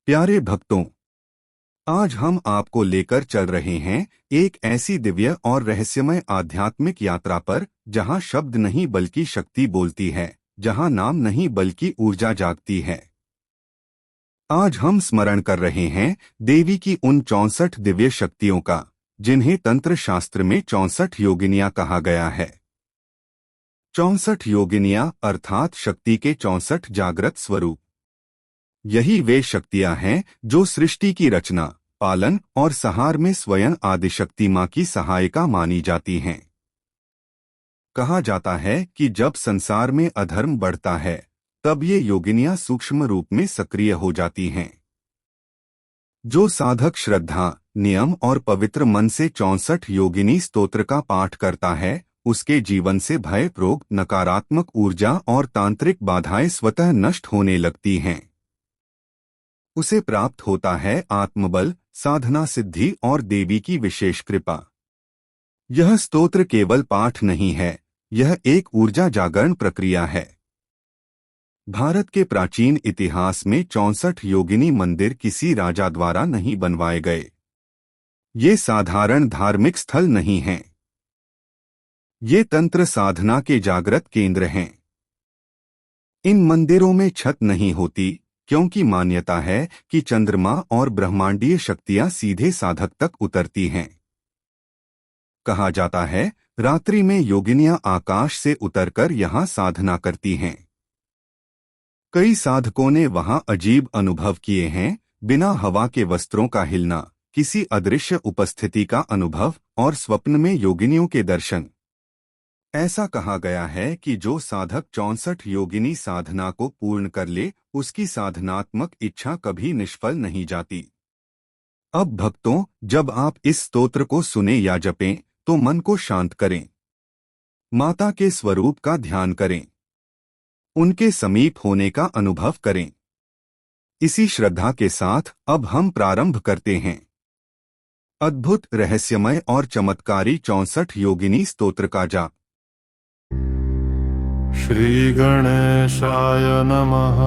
प्यारे भक्तों, आज हम आपको लेकर चल रहे हैं एक ऐसी दिव्य और रहस्यमय आध्यात्मिक यात्रा पर जहां शब्द नहीं बल्कि शक्ति बोलती है, जहां नाम नहीं बल्कि ऊर्जा जागती है। आज हम स्मरण कर रहे हैं देवी की उन 64 दिव्य शक्तियों का, जिन्हें तंत्र शास्त्र में 64 योगिनियां कहा गया है। 64 योगिनियां अर्थात शक्ति के 64 जागृत स्वरूप। यही वे शक्तियां हैं जो सृष्टि की रचना, पालन और संहार में स्वयं आदिशक्ति मां की सहायिका मानी जाती हैं। कहा जाता है कि जब संसार में अधर्म बढ़ता है, तब ये योगिनियां सूक्ष्म रूप में सक्रिय हो जाती हैं। जो साधक श्रद्धा, नियम और पवित्र मन से 64 योगिनी स्तोत्र का पाठ करता है, उसके जीवन से भय, रोग, नकारात्मक ऊर्जा और तांत्रिक बाधाएं स्वतः नष्ट होने लगती हैं। उसे प्राप्त होता है आत्मबल, साधना सिद्धि और देवी की विशेष कृपा। यह स्तोत्र केवल पाठ नहीं है, यह एक ऊर्जा जागरण प्रक्रिया है। भारत के प्राचीन इतिहास में 64 योगिनी मंदिर किसी राजा द्वारा नहीं बनवाए गए। ये साधारण धार्मिक स्थल नहीं हैं। ये तंत्र साधना के जागृत केंद्र हैं। इन मंदिरों में छत नहीं होती, क्योंकि मान्यता है कि चंद्रमा और ब्रह्मांडीय शक्तियां सीधे साधक तक उतरती हैं। कहा जाता है, रात्रि में योगिनियां आकाश से उतरकर यहां साधना करती हैं। कई साधकों ने वहां अजीब अनुभव किए हैं, बिना हवा के वस्त्रों का हिलना, किसी अदृश्य उपस्थिति का अनुभव और स्वप्न में योगिनियों के दर्शन। ऐसा कहा गया है कि जो साधक 64 योगिनी साधना को पूर्ण कर ले, उसकी साधनात्मक इच्छा कभी निष्फल नहीं जाती। अब भक्तों, जब आप इस स्तोत्र को सुने या जपें, तो मन को शांत करें। माता के स्वरूप का ध्यान करें। उनके समीप होने का अनुभव करें। इसी श्रद्धा के साथ अब हम प्रारंभ करते हैं अद्भुत, रहस्यमय और चमत्कारी 64 योगिनी स्तोत्र का जाप। श्री गणेशाय नमः।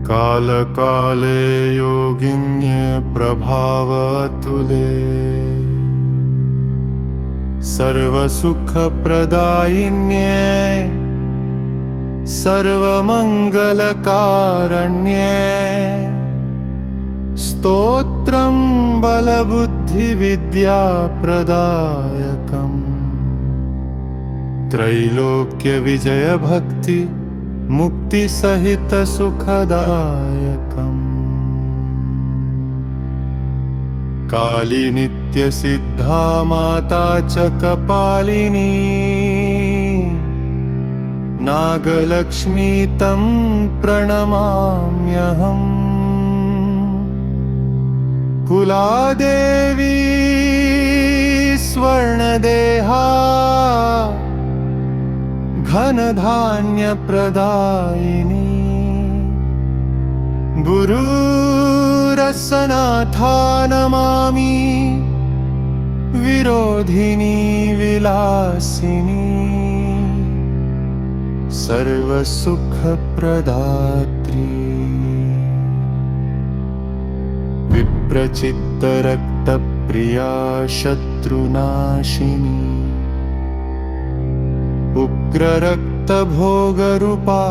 काल काले योगिन्ये प्रभावतुले, सर्वसुख प्रदायिन्ये, सर्वमंगलकारण्ये, स्तोत्रं बलबुद्धि विद्या प्रदायकम्, त्रैलोक्य विजय भक्ति मुक्ति सहित सुखदायकम्। काली नित्य सिद्धा माता च कपालिनी, नागलक्ष्मी तं प्रणमाम्यहम्। कुलादेवी स्वर्णदेहा, घनधान्य प्रदायिनी, गुरुरसनाथा नमामि, विरोधिनी विलासिनी, सर्वसुख प्रदात्री, विप्रचित्त रक्त प्रिया शत्रुनाशिनी, उग्र रक्त भोग रूपा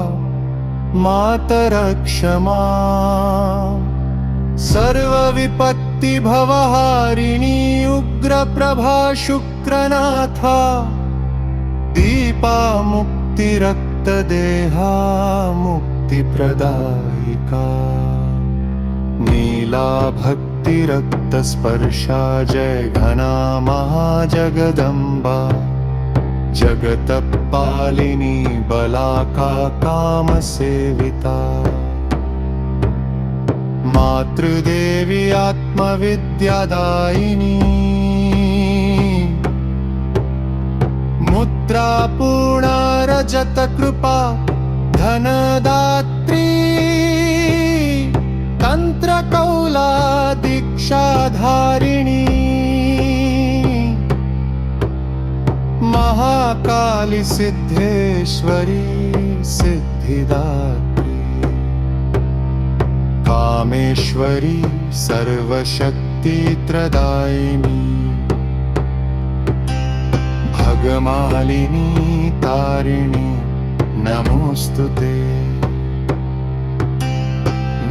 मातरक्षमा, सर्व विपत्ति भवहारिणी, उग्र प्रभा शुक्रनाथा, दीपा मुक्ति रक्त देहा मुक्ति प्रदायिका, नीला भक्ति रक्त स्पर्शा, जय घना महाजगदम्बा, जगत पालिनी बलाका काम सेविता, मातृदेवी आत्मविद्यादायिनी, मुद्रा पूर्ण रजत कृपा धनदात्री, तंत्र कौला दीक्षाधारिणी, महाकाली सिद्धेश्वरी सिद्धिदात्री, कामेश्वरी सर्वशक्तिप्रदायिनी भगमालिनी तारिणी नमोस्तुते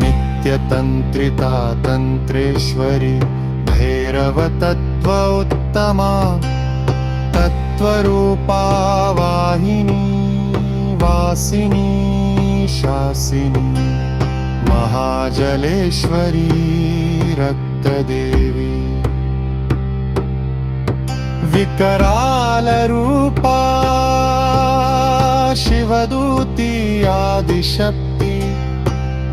नित्यतन्त्रिता तन्त्रेश्वरी भैरवतत्त्व उत्तमा तत्त्वरूपा वाहिनी वासिनी शासिनी महाजलेश्वरी रक्तदेवी विकरालरूपा शिवदूती आदिशक्ति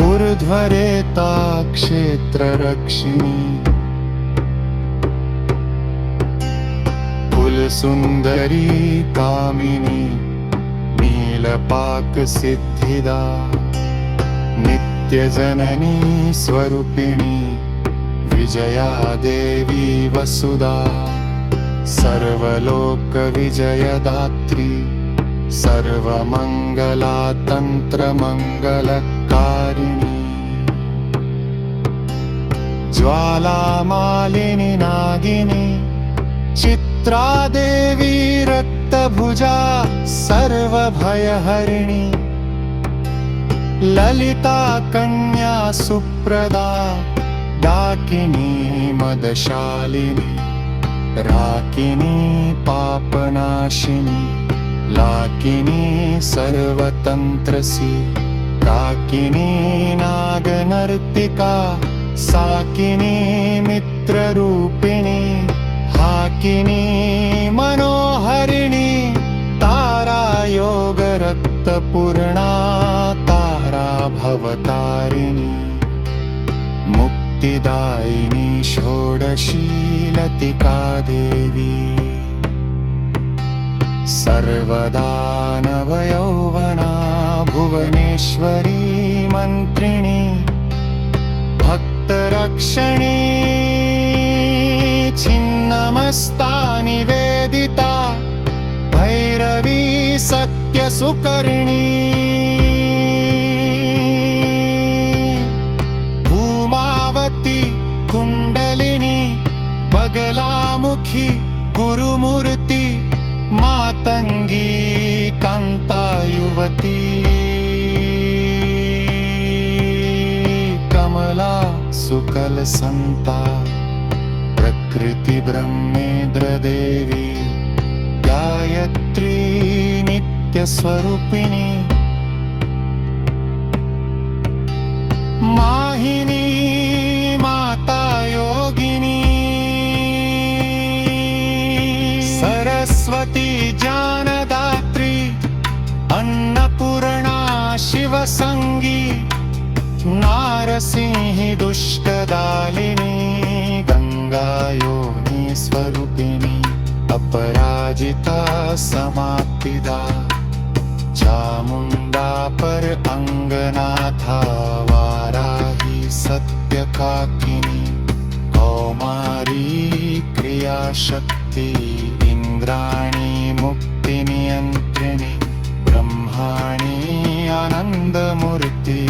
ऊर्ध्वरेता क्षेत्ररक्षिणी कुलसुन्दरी कामिनी नीलपाकसिद्धिदा नित्यजननी स्वरूपिणी विजया देवी वसुधा सर्वलोकविजयदात्री सर्वमङ्गला तन्त्रमङ्गलकारिणी ज्वालामालिनी नागिनी चित्रा देवी रक्तभुजा सर्वभयहरिणी ललिता कन्या सुप्रदा डाकिनी मदशालिनी राकिनी पापनाशिनी लाकिनी सर्वतन्त्रसी काकिनी नागनर्तिका साकिनी मित्ररूपिणी हाकिनी मनोहरिणी तारा योगरक्तपूर्णा तारा भवतारिणी मुक्तिदायिनी षोडशी लतिका देवी सर्वदानवयौवना भुवनेश्वरी मन्त्रिणी भक्तरक्षिणी छिन्नमस्ता निवेदिता भैरवी सत्यसुकर्णी भूमावती कुण्डलिनी बगलामुखी गुरुमूर्ति मातंगी कांता युवती कमला सुकल संता प्रकृति ब्रह्मेन्द्र देवी गायत्री नित्य स्वरूपिणी माहिनी माता योगिनी सरस्वती ज्ञानदात्री अन्नपूर्णा शिवसंगी नारसिंही दुष्टदालिनी गंगा योनि स्वरूपिणी अपराजिता समाप्तिदा चामुंडा पर अंगनाथा वाराही सत्यकाकिनी कौमारी क्रियाशक्ति इंद्राणी मुक्तिनियंत्रिणी ब्रह्माणी आनंदमूर्ति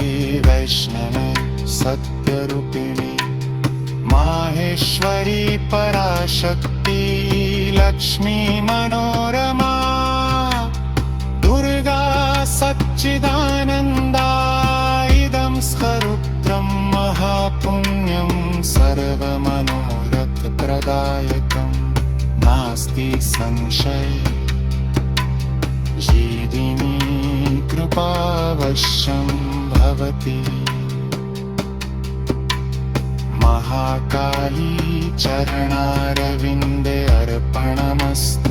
वैष्णवी सत्यरूपिणी माहेश्वरी पराशक्ति लक्ष्मी मनोरमा दुर्गा सच्चिदानन्दा इदं स्वरूत्रं महापुण्यं सर्वमनोरथप्रदायकं नास्ति संशय येदिनी कृपावश्यं भवति महाकाली चरणारविन्दे अर्पणमस्तु।